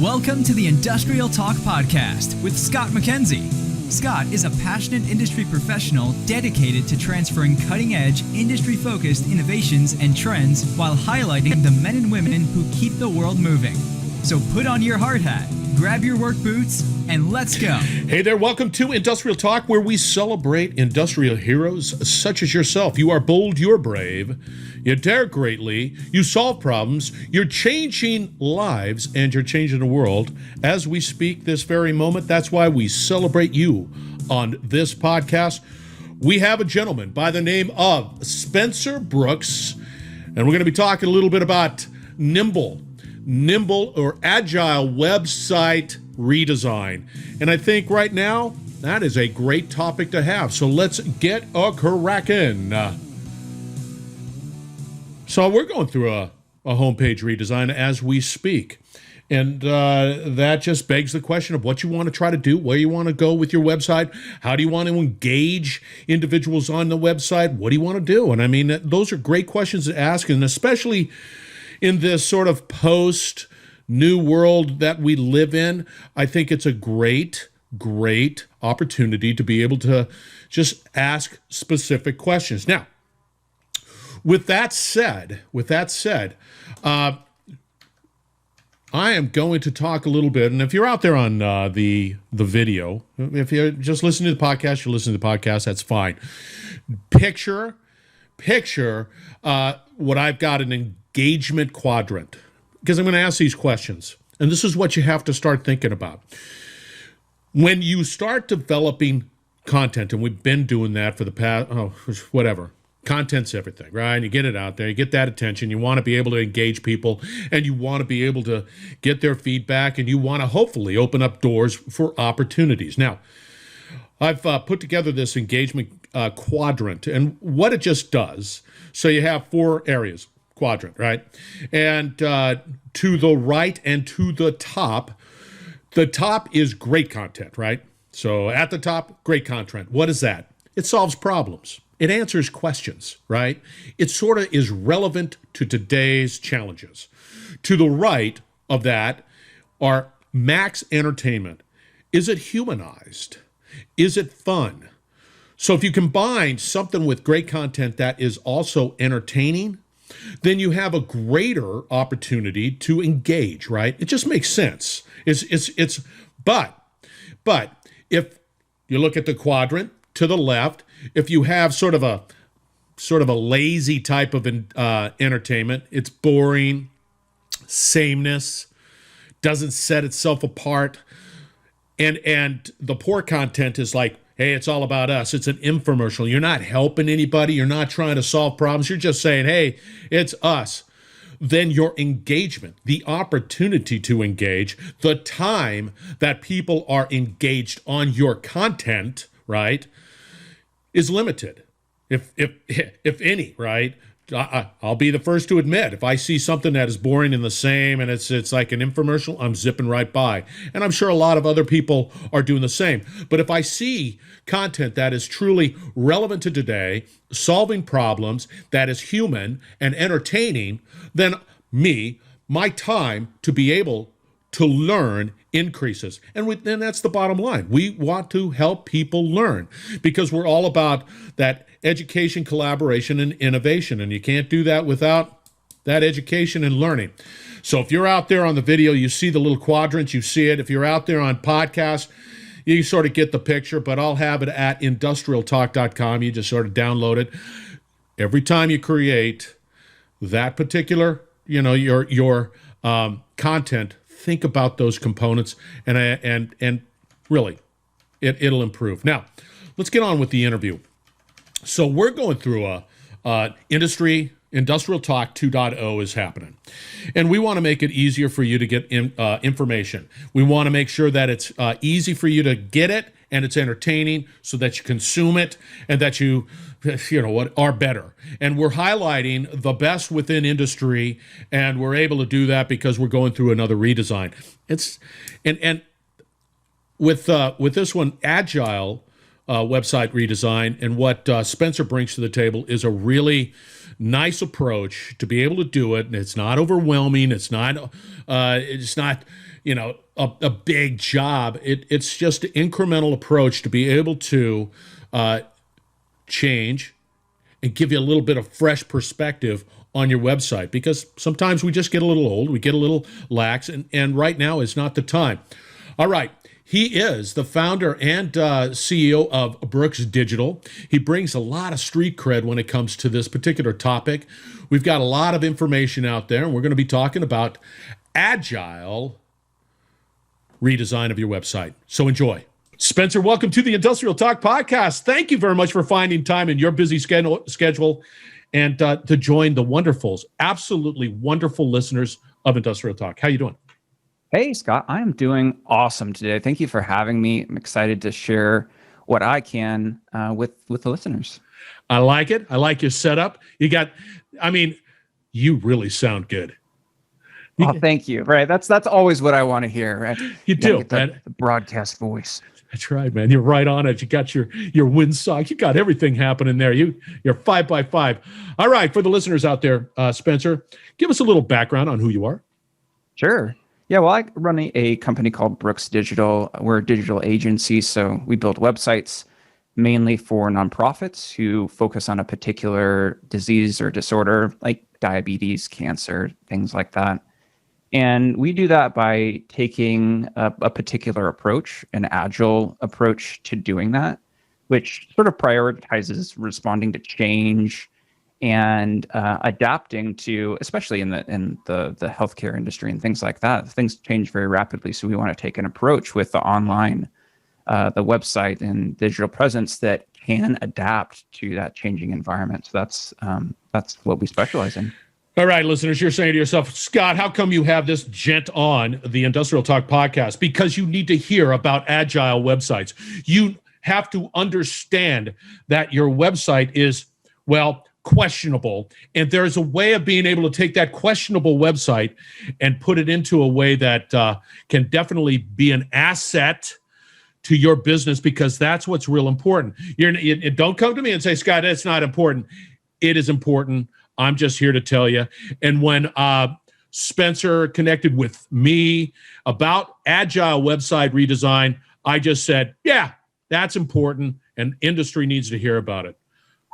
Welcome to the Industrial Talk Podcast with Scott McKenzie. Scott is a passionate industry professional dedicated to transferring cutting-edge, industry-focused innovations and trends while highlighting the men and women who keep the world moving. So put on your hard hat, grab your work boots, and let's go. Hey there, welcome to Industrial Talk, where we celebrate industrial heroes such as yourself. You are bold, you're brave, you dare greatly, you solve problems, you're changing lives, and you're changing the world as we speak this very moment. That's why we celebrate you on this podcast. We have a gentleman by the name of Spencer Brooks, and we're going to be talking a little bit about Nimble or Agile website redesign. And I think right now, that is a great topic to have. So let's get cracking. So we're going through a homepage redesign as we speak. And that just begs the question of what you want to try to do, where you want to go with your website, how do you want to engage individuals on the website, what do you want to do? And I mean, those are great questions to ask, and especially in this sort of post-new world that we live in, I think it's a great opportunity to be able to just ask specific questions. Now, with that said, I am going to talk a little bit, and if you're out there on the video, if you're just listening to the podcast, you're listening to the podcast, that's fine. Picture what I've got an engagement quadrant, because I'm going to ask these questions, and this is what you have to start thinking about. When you start developing content, and we've been doing that for the past, content's everything, right? You get it out there, you get that attention, you want to be able to engage people, and you want to be able to get their feedback, and you want to hopefully open up doors for opportunities. Now, I've put together this engagement quadrant, and what it just does, so you have 4 areas, quadrant, right? And to the right and to the top is great content, right? So at the top, great content. What is that? It solves problems. It answers questions, right? It sort of is relevant to today's challenges. To the right of that are max entertainment. Is it humanized? Is it fun? So if you combine something with great content that is also entertaining, then you have a greater opportunity to engage, right? It just makes sense. But if you look at the quadrant to the left, if you have sort of a lazy type of entertainment, it's boring, sameness, doesn't set itself apart, and the poor content is like, hey, it's all about us. It's an infomercial. You're not helping anybody. You're not trying to solve problems. You're just saying, hey, it's us. Then your engagement, the opportunity to engage, the time that people are engaged on your content, right, is limited, if any, right? I'll be the first to admit, if I see something that is boring and the same and it's like an infomercial, I'm zipping right by. And I'm sure a lot of other people are doing the same. But if I see content that is truly relevant to today, solving problems, that is human and entertaining, then my time to be able to learn increases. And that's the bottom line. We want to help people learn because we're all about that education, collaboration, and innovation. And you can't do that without that education and learning. So if you're out there on the video, you see the little quadrants, you see it. If you're out there on podcasts, you sort of get the picture, but I'll have it at industrialtalk.com. You just sort of download it. Every time you create that particular, your content, think about those components, and really, it'll improve. Now, let's get on with the interview. So we're going through Industrial Talk 2.0 is happening, and we want to make it easier for you to get information. We want to make sure that it's easy for you to get it, and it's entertaining, so that you consume it, and that you are better. And we're highlighting the best within industry, and we're able to do that because we're going through another redesign. And with this one, Agile website redesign. And what Spencer brings to the table is a really nice approach to be able to do it. And it's not overwhelming. It's not, a big job. It's just an incremental approach to be able to change and give you a little bit of fresh perspective on your website, because sometimes we just get a little old, we get a little lax, and right now is not the time. All right. He is the founder and CEO of Brooks Digital. He brings a lot of street cred when it comes to this particular topic. We've got a lot of information out there, and we're going to be talking about Agile redesign of your website. So enjoy. Spencer, welcome to the Industrial Talk Podcast. Thank you very much for finding time in your busy schedule and to join the absolutely wonderful listeners of Industrial Talk. How you doing? Hey, Scott, I am doing awesome today. Thank you for having me. I'm excited to share what I can with the listeners. I like it. I like your setup. You really sound good. Oh, thank you. Right. That's always what I want to hear. Right? You do. The broadcast voice. That's right, man. You're right on it. You got your windsock. You got everything happening there. You're 5x5. All right. For the listeners out there, Spencer, give us a little background on who you are. Sure. Yeah, well, I run a company called Brooks Digital. We're a digital agency, so we build websites mainly for nonprofits who focus on a particular disease or disorder, like diabetes, cancer, things like that. And we do that by taking a particular approach, an agile approach to doing that, which sort of prioritizes responding to change and adapting to, especially in the healthcare industry and things like that. Things change very rapidly, so we want to take an approach with the online, the website and digital presence that can adapt to that changing environment. So that's what we specialize in. All right, listeners, you're saying to yourself, Scott, how come you have this gent on the Industrial Talk Podcast? Because you need to hear about agile websites. You have to understand that your website is, questionable. And there's a way of being able to take that questionable website and put it into a way that can definitely be an asset to your business, because that's what's real important. Don't come to me and say, Scott, it's not important. It is important. I'm just here to tell you. And when Spencer connected with me about agile website redesign, I just said, yeah, that's important, and industry needs to hear about it.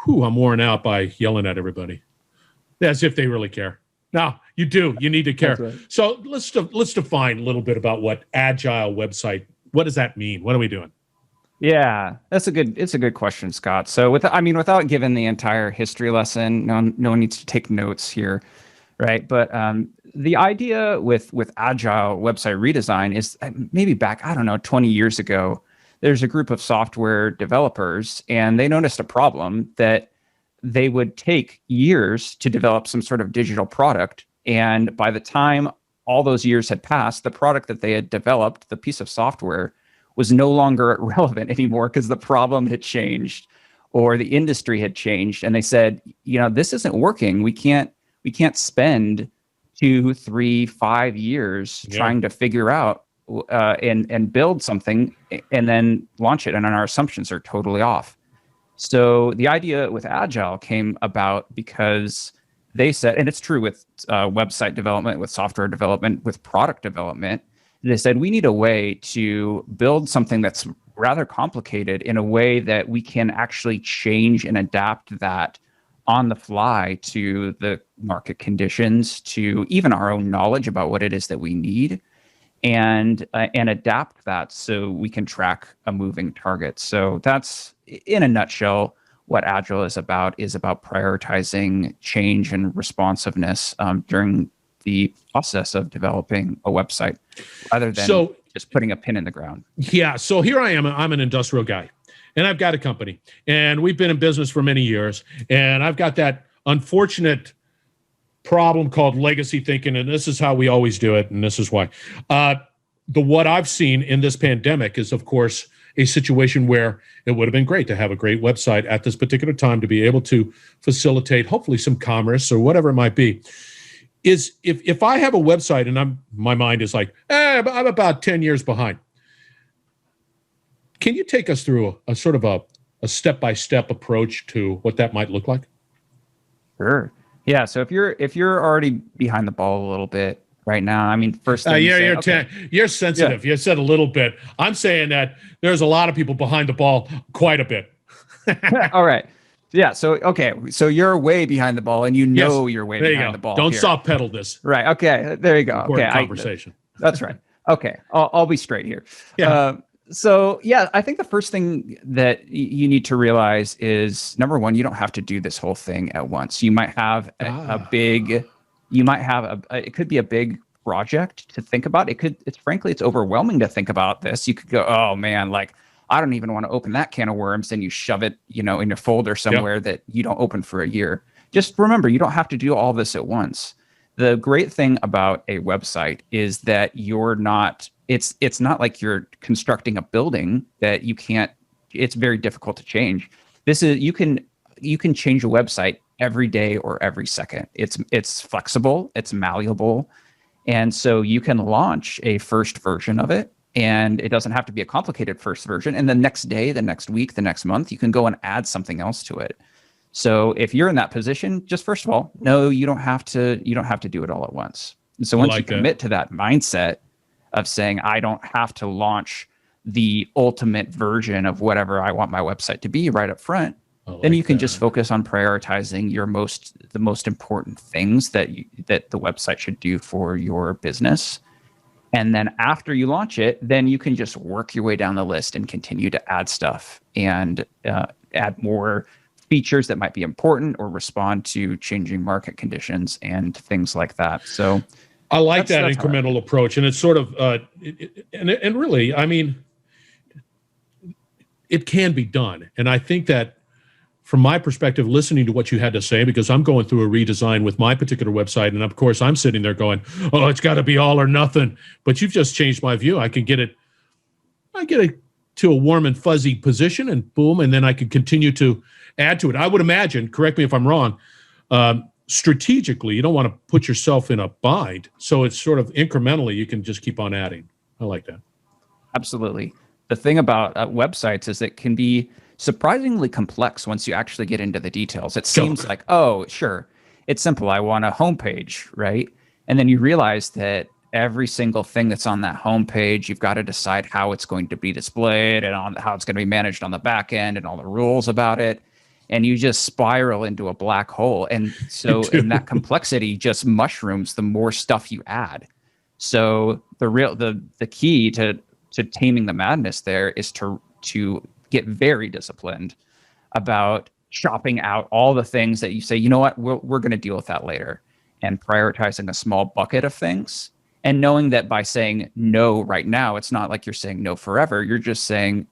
Whew, I'm worn out by yelling at everybody. As if they really care. No, you do. You need to care. Right. So let's define a little bit about what agile website. What does that mean? What are we doing? Yeah, it's a good question, Scott. So without giving the entire history lesson, no one needs to take notes here, right? But the idea with agile website redesign is maybe back, 20 years ago, there's a group of software developers, and they noticed a problem that they would take years to develop some sort of digital product. And by the time all those years had passed, the product that they had developed, the piece of software, was no longer relevant anymore because the problem had changed or the industry had changed. And they said, this isn't working. We can't spend 2, 3, 5 years trying to figure out and build something and then launch it. And our assumptions are totally off. So the idea with Agile came about because they said, and it's true with website development, with software development, with product development, they said, we need a way to build something that's rather complicated in a way that we can actually change and adapt that on the fly to the market conditions, to even our own knowledge about what it is that we need, and adapt that so we can track a moving target. So that's, in a nutshell, what Agile is about prioritizing change and responsiveness during the process of developing a website, rather than just putting a pin in the ground. Yeah. So here I am. I'm an industrial guy, and I've got a company, and we've been in business for many years, and I've got that unfortunate problem called legacy thinking, and this is how we always do it, and this is why. What I've seen in this pandemic is, of course, a situation where it would have been great to have a great website at this particular time to be able to facilitate, hopefully, some commerce or whatever it might be. Is if I have a website and my mind is like, I'm about 10 years behind. Can you take us through a sort of a step-by-step approach to what that might look like? Sure. Yeah. So if you're already behind the ball a little bit right now, I mean, first thing You're sensitive. You said a little bit. I'm saying that there's a lot of people behind the ball quite a bit. All right. Yeah. So okay. So you're way behind the ball, and you're way behind the ball. Don't here. soft pedal this. Right. Okay. There you go. Important conversation. That's right. Okay. I'll be straight here. Yeah. So yeah, I think the first thing that you need to realize is, number one, you don't have to do this whole thing at once. You might have it could be a big project to think about. It's overwhelming to think about this. You could go, oh man, like I don't even want to open that can of worms, and you shove it, in your folder somewhere that you don't open for a year. Just remember, you don't have to do all this at once. The great thing about a website is that it's not like you're constructing a building that it's very difficult to change. You can change a website every day or every second. It's flexible, it's malleable. And so you can launch a first version of it, and it doesn't have to be a complicated first version. And the next day, the next week, the next month, you can go and add something else to it. So if you're in that position, just first of all, no, you don't have to do it all at once. And so once you commit to that mindset of saying, I don't have to launch the ultimate version of whatever I want my website to be right up front, then you can just focus on prioritizing the most important things that the website should do for your business. And then after you launch it, then you can just work your way down the list and continue to add stuff and add more features that might be important or respond to changing market conditions and things like that. So I like that incremental approach. And it's sort of, and really, I mean, it can be done. And I think that from my perspective, listening to what you had to say, because I'm going through a redesign with my particular website, and of course I'm sitting there going, oh, it's got to be all or nothing. But you've just changed my view. I get it to a warm and fuzzy position, and boom, and then I can continue to add to it. I would imagine, correct me if I'm wrong, strategically, you don't want to put yourself in a bind. So it's sort of incrementally, you can just keep on adding. I like that. Absolutely. The thing about websites is it can be surprisingly complex once you actually get into the details. It seems like, oh, sure, it's simple. I want a homepage, right? And then you realize that every single thing that's on that homepage, you've got to decide how it's going to be displayed and how it's going to be managed on the back end and all the rules about it. And you just spiral into a black hole. And so in that complexity just mushrooms the more stuff you add. So the key to taming the madness there is to get very disciplined about chopping out all the things that you say, you know what, we're going to deal with that later, and prioritizing a small bucket of things, and knowing that by saying no right now, it's not like you're saying no forever. You're saying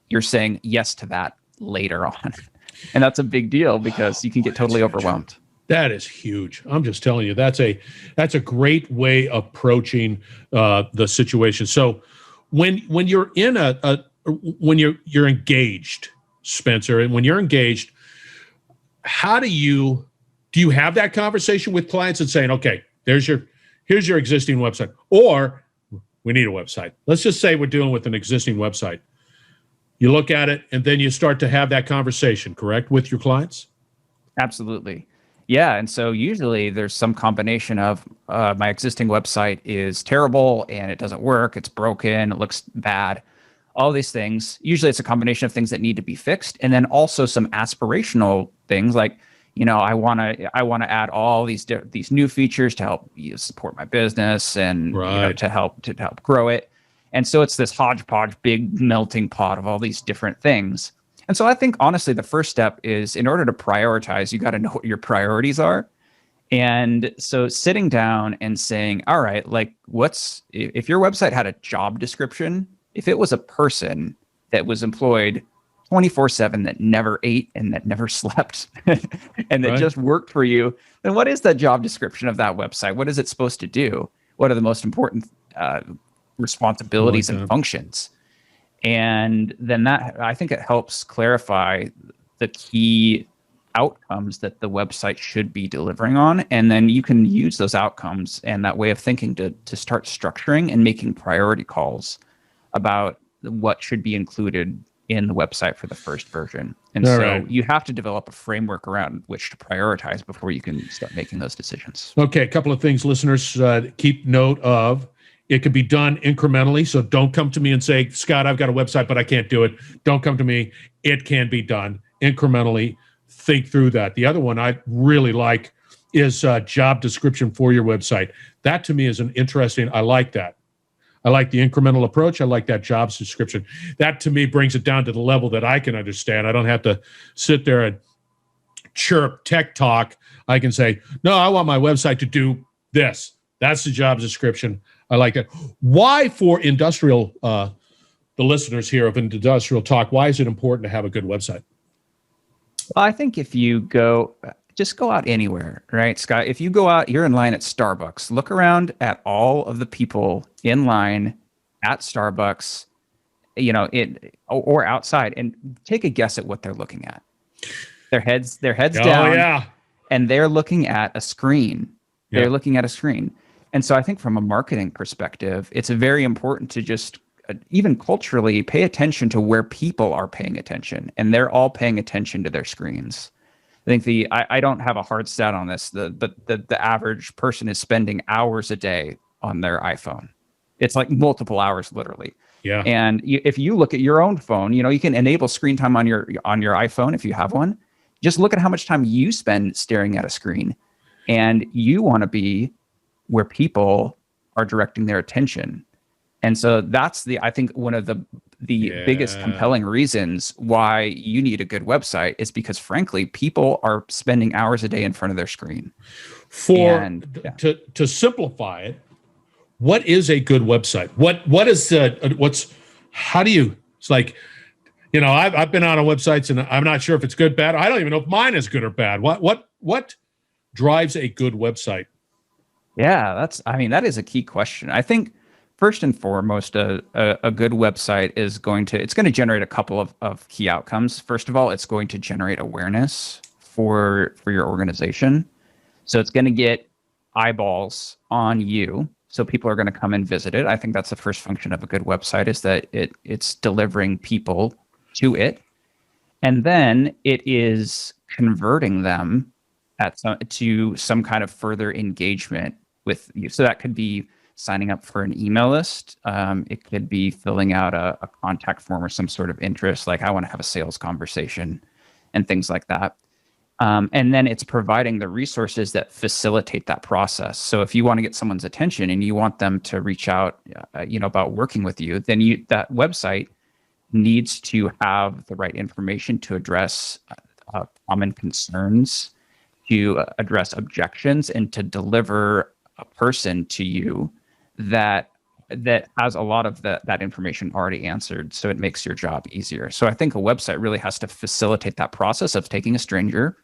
yes to that later on. And that's a big deal because you can get totally overwhelmed. That is huge. I'm just telling you, that's a great way of approaching the situation. So when you're in when you're engaged, Spencer, and when you're engaged, how do you have that conversation with clients and saying, okay, here's your existing website, or we need a website. Let's just say we're dealing with an existing website. You look at it and then you start to have that conversation, correct, with your clients? Absolutely. Yeah. And so usually there's some combination of my existing website is terrible and it doesn't work. It's broken. It looks bad. All these things. Usually it's a combination of things that need to be fixed. And then also some aspirational things like, I want to add all these new features to help support my business and to help grow it. And so it's this hodgepodge, big melting pot of all these different things. And so I think, honestly, the first step is, in order to prioritize, you got to know what your priorities are. And so sitting down and saying, all right, like if your website had a job description, if it was a person that was employed 24/7, that never ate and that never slept and that just worked for you, then what is the job description of that website? What is it supposed to do? What are the most important responsibilities and functions? And then I think it helps clarify the key outcomes that the website should be delivering on. And then you can use those outcomes and that way of thinking to start structuring and making priority calls about what should be included in the website for the first version. And All so right. you have to develop a framework around which to prioritize before you can start making those decisions. Okay, a couple of things, listeners, keep note of. It can be done incrementally, so don't come to me and say, Scott, I've got a website, but I can't do it. Don't come to me. It can be done incrementally. Think through that. The other one I really like is job description for your website. That to me is an interesting, I like that. I like the incremental approach. I like that jobs description. That to me brings it down to the level that I can understand. I don't have to sit there and chirp tech talk. I can say, no, I want my website to do this. That's the job description. I like that. Why for industrial, the listeners here of Industrial Talk, why is it important to have a good website? Well, I think if you just go out anywhere, right, Scott? If you go out, you're in line at Starbucks, look around at all of the people in line at Starbucks, or outside, and take a guess at what they're looking at. Their heads down, Yeah. and they're looking at a screen. Yeah. They're looking at a screen. And so I think from a marketing perspective, it's very important to just even culturally pay attention to where people are paying attention, and they're all paying attention to their screens. I think I don't have a hard stat on this, but the average person is spending hours a day on their iPhone. It's like multiple hours, literally. Yeah. And if you look at your own phone, you can enable screen time on your iPhone if you have one. Just look at how much time you spend staring at a screen, and you want to be where people are directing their attention. And so that's I think one of the biggest compelling reasons why you need a good website is because, frankly, people are spending hours a day in front of their screen. To simplify it, what is a good website? It's like, I've been on websites and I'm not sure if it's good, bad. I don't even know if mine is good or bad. What drives a good website? Yeah, that is a key question. I think first and foremost, a good website is going to generate a couple of key outcomes. First of all, it's going to generate awareness for your organization. So it's going to get eyeballs on you. So people are going to come and visit it. I think that's the first function of a good website, is that it's delivering people to it. And then it is converting them to some kind of further engagement with you. So that could be signing up for an email list. It could be filling out a contact form or some sort of interest, like I want to have a sales conversation and things like that. And then it's providing the resources that facilitate that process. So if you want to get someone's attention and you want them to reach out, about working with you, then that website needs to have the right information to address common concerns, to address objections, and to deliver a person to you that has a lot of that information already answered, so it makes your job easier. So I think a website really has to facilitate that process of taking a stranger,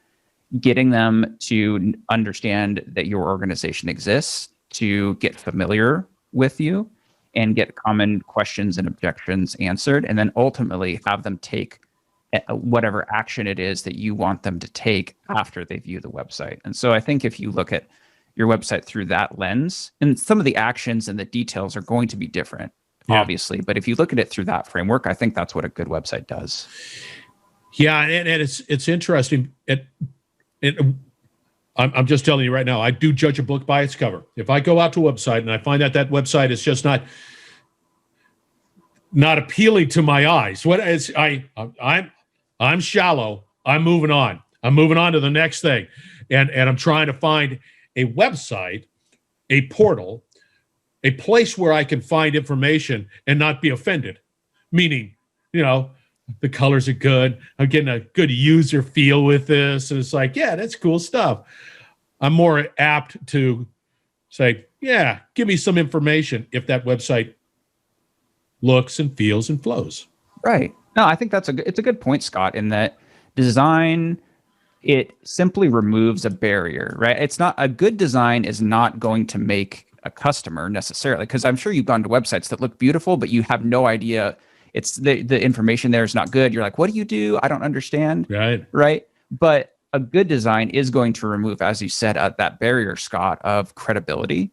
getting them to understand that your organization exists, to get familiar with you, and get common questions and objections answered, and then ultimately have them take whatever action it is that you want them to take after they view the website. And so I think if you look at your website through that lens, and some of the actions and the details are going to be different, obviously, but if you look at it through that framework, I think that's what a good website does. Yeah, and it's interesting. I'm just telling you right now, I do judge a book by its cover. If I go out to a website and I find that website is just not appealing to my eyes, I'm shallow. I'm moving on. I'm moving on to the next thing, and I'm trying to find a website, a portal, a place where I can find information and not be offended. Meaning, the colors are good. I'm getting a good user feel with this. And it's like, yeah, that's cool stuff. I'm more apt to say, yeah, give me some information if that website looks and feels and flows. Right. No, I think it's a good point, Scott, in that design, it simply removes a barrier, right? It's not a good design is not going to make a customer necessarily, because I'm sure you've gone to websites that look beautiful, but you have no idea. It's the information there is not good. You're like, what do you do? I don't understand. Right. But a good design is going to remove, as you said, that barrier, Scott, of credibility.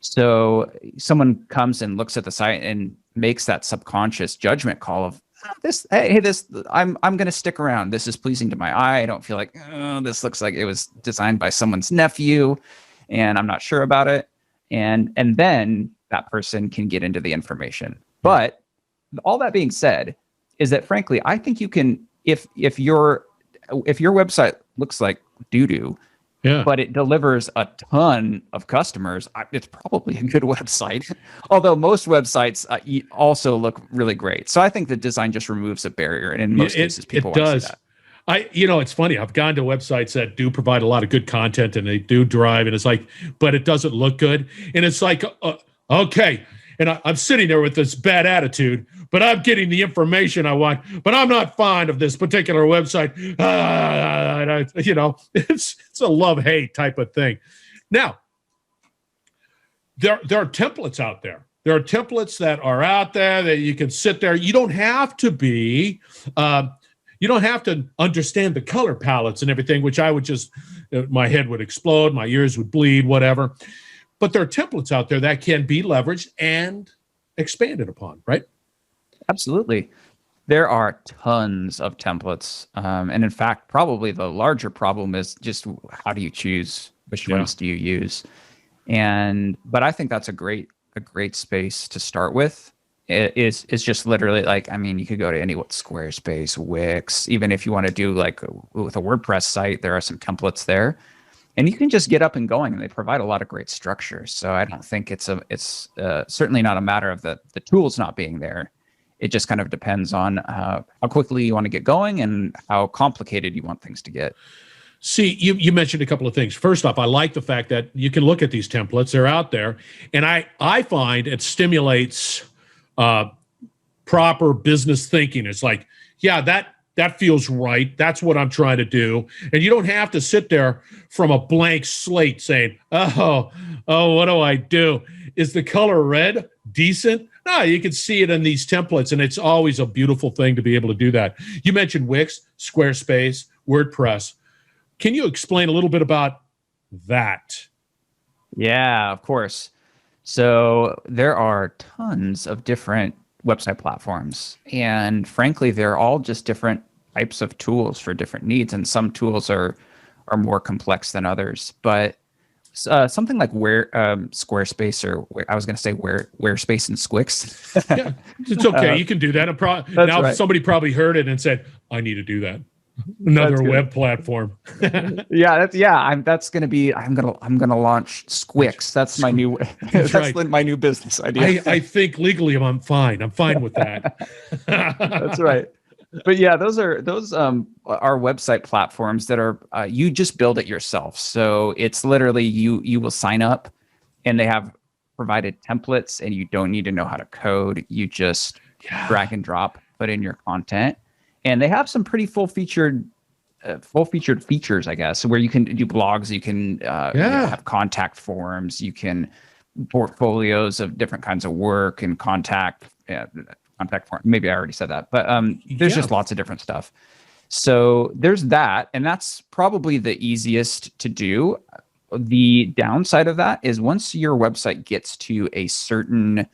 So someone comes and looks at the site and makes that subconscious judgment call of, I'm going to stick around. This is pleasing to my eye. I don't feel like, oh, this looks like it was designed by someone's nephew and I'm not sure about it. And then that person can get into the information. But all that being said is that frankly, I think you can, if your website looks like doo-doo, but it delivers a ton of customers, it's probably a good website. Although most websites also look really great. So I think the design just removes a barrier, and in most cases, people want to see that. It's funny. I've gone to websites that do provide a lot of good content, and they do drive, and it's like, but it doesn't look good, and it's like, okay. And I'm sitting there with this bad attitude, but I'm getting the information I want. But I'm not fond of this particular website. It's a love-hate type of thing. Now, there are templates out there. There are templates that are out there that you can sit there. You don't have to be. You don't have to understand the color palettes and everything, which I would just, my head would explode, my ears would bleed, whatever. But there are templates out there that can be leveraged and expanded upon, right? Absolutely. There are tons of templates. And in fact, probably the larger problem is just how do you choose? Which ones do you use? But I think that's a great space to start with. It's just literally like, I mean, you could go to Squarespace, Wix, even if you want to do like with a WordPress site, there are some templates there. And you can just get up and going, and they provide a lot of great structure. So I don't think it's certainly not a matter of the tools not being there. It just kind of depends on how quickly you want to get going and how complicated you want things to get. See, you mentioned a couple of things. First off, I like the fact that you can look at these templates. They're out there. And I find it stimulates proper business thinking. It's like, yeah, that feels right. That's what I'm trying to do. And you don't have to sit there from a blank slate saying, oh, what do I do? Is the color red decent? No, you can see it in these templates, and it's always a beautiful thing to be able to do that. You mentioned Wix, Squarespace, WordPress. Can you explain a little bit about that? Yeah, of course. So there are tons of different website platforms, and frankly, they're all just different types of tools for different needs, and some tools are more complex than others. But something like Squarespace, or I was going to say Squarespace and Squix. Yeah, it's okay. You can do that. Now right. Somebody probably heard it and said, "I need to do that." Another web platform. That's going to be. I'm gonna launch Squix. That's my new. That's my new business idea. I think legally I'm fine. I'm fine with that. That's right. But yeah, those are website platforms that are you just build it yourself. So it's literally you will sign up, and they have provided templates, and you don't need to know how to code. You just drag and drop, put in your content, and they have some pretty full-featured features, I guess, where you can do blogs, you can have contact forms, you can portfolios of different kinds of work and contact form. Maybe I already said that, but there's just lots of different stuff. So there's that, and that's probably the easiest to do. The downside of that is once your website gets to a certain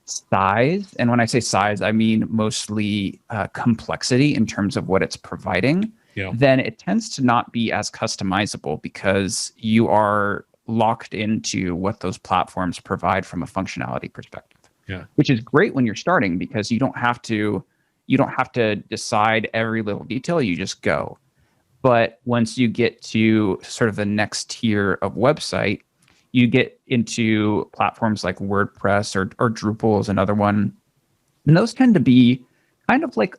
size, and when I say size, I mean mostly complexity in terms of what it's providing, then it tends to not be as customizable because you are locked into what those platforms provide from a functionality perspective. Yeah. Which is great when you're starting because you don't have to decide every little detail, you just go. But once you get to sort of the next tier of website, you get into platforms like WordPress or Drupal is another one. And those tend to be kind of like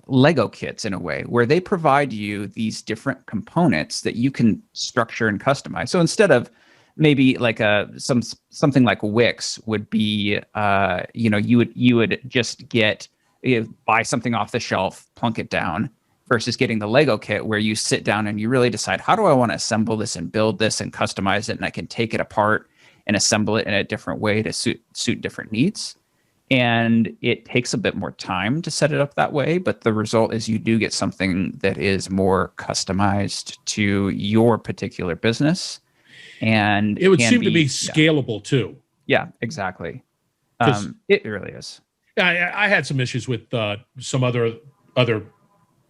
Lego kits in a way, where they provide you these different components that you can structure and customize. So instead of maybe like something like Wix would be, you would just buy something off the shelf, plunk it down, versus getting the Lego kit where you sit down and you really decide, how do I want to assemble this and build this and customize it, and I can take it apart and assemble it in a different way to suit different needs. And it takes a bit more time to set it up that way, but the result is you do get something that is more customized to your particular business. And it would seem to be scalable too. Yeah, exactly. It really is. I had some issues with some other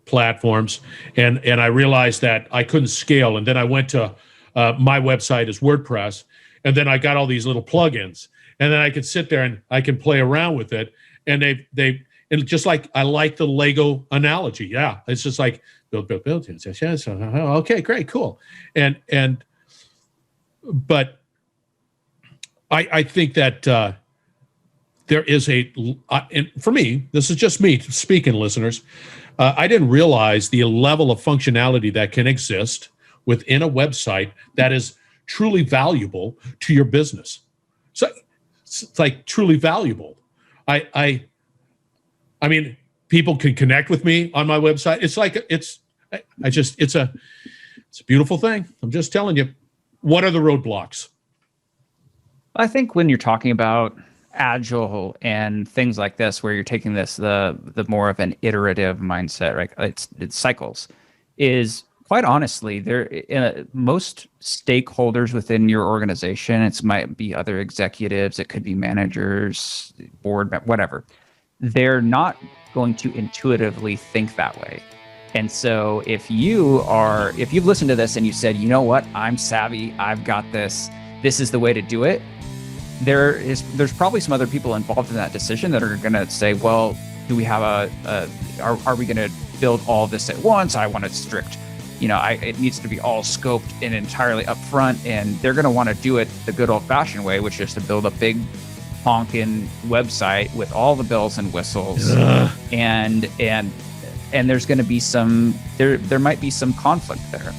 platforms, and I realized that I couldn't scale. And then I went to my website is WordPress, and then I got all these little plugins, and then I could sit there and I can play around with it. And and just like I like the Lego analogy. Yeah, it's just like build. Okay, great, cool. But I think that there is and for me, this is just me speaking, listeners. I didn't realize the level of functionality that can exist within a website that is truly valuable to your business. So it's like truly valuable. I mean, people can connect with me on my website. It's like it's a beautiful thing. I'm just telling you. What are the roadblocks? I think when you're talking about Agile and things like this, where you're taking this the more of an iterative mindset, right? It's cycles. Is quite honestly, most stakeholders within your organization, it might be other executives, it could be managers, board, whatever. They're not going to intuitively think that way. And so if you've listened to this and you said, you know what, I'm savvy, I've got this is the way to do it, there's probably some other people involved in that decision that are going to say, well, do we have are we going to build all of this at once? I want it strict. It needs to be all scoped and entirely upfront, and they're going to want to do it the good old fashioned way, which is to build a big honking website with all the bells and whistles. And there's going to be there might be some conflict there.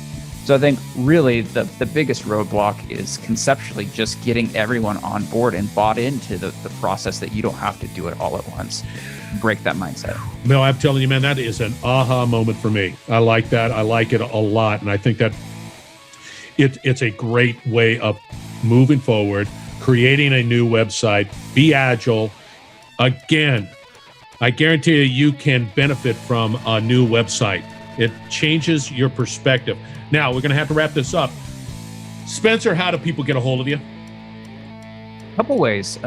So I think really the biggest roadblock is conceptually just getting everyone on board and bought into the process that you don't have to do it all at once. Break that mindset. No, I'm telling you, man, that is an aha moment for me. I like that. I like it a lot. And I think that it's a great way of moving forward, creating a new website, be agile. Again, I guarantee you can benefit from a new website. It changes your perspective. Now, we're going to have to wrap this up. Spencer, how do people get a hold of you? A couple ways.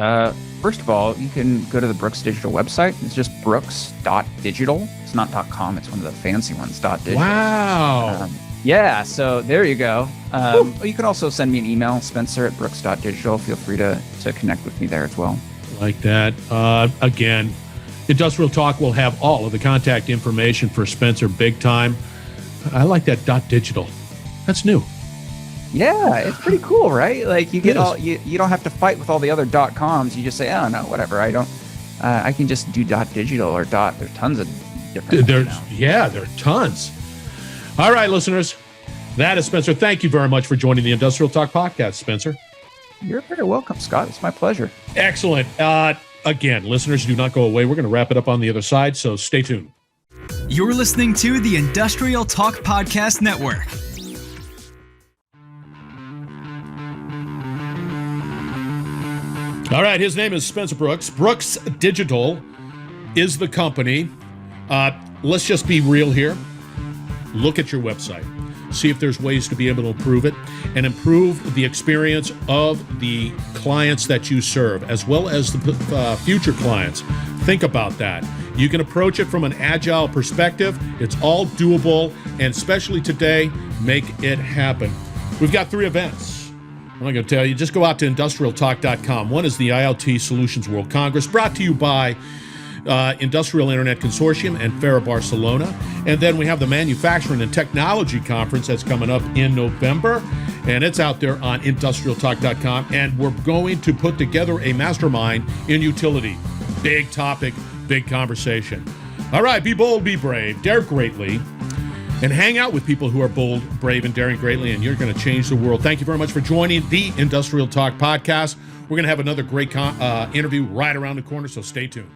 First of all, you can go to the Brooks Digital website. It's just brooks.digital. It's not .com. It's one of the fancy ones, .digital. Wow. Yeah, so there you go. You can also send me an email, spencer@brooks.digital. Feel free to connect with me there as well. Like that. Again, Industrial Talk will have all of the contact information for Spencer big time. I like that .digital. That's new. Yeah, it's pretty cool, right? Like you get you don't have to fight with all the other .coms. You just say, oh no, whatever. I can just do .digital or . There's tons of different. There are tons. All right, listeners, that is Spencer. Thank you very much for joining the Industrial Talk podcast, Spencer. You're very welcome, Scott. It's my pleasure. Excellent. Again, listeners, do not go away. We're going to wrap it up on the other side, so stay tuned. You're listening to the Industrial Talk Podcast Network. All right, his name is Spencer Brooks. Brooks Digital is the company. Let's just be real here. Look at your website. See if there's ways to be able to improve it and improve the experience of the clients that you serve, as well as the future clients. Think about that. You can approach it from an agile perspective. It's all doable, and especially today, make it happen. We've got 3 events. I'm not going to tell you. Just go out to industrialtalk.com. One is the IoT Solutions World Congress, brought to you by Industrial Internet Consortium and FARA Barcelona. And then we have the Manufacturing and Technology Conference that's coming up in November, and it's out there on industrialtalk.com. And we're going to put together a mastermind in utility. Big topic, big conversation. All right, be bold, be brave, dare greatly, and hang out with people who are bold, brave, and daring greatly, and you're going to change the world. Thank you very much for joining the Industrial Talk podcast. We're going to have another great interview right around the corner, so stay tuned.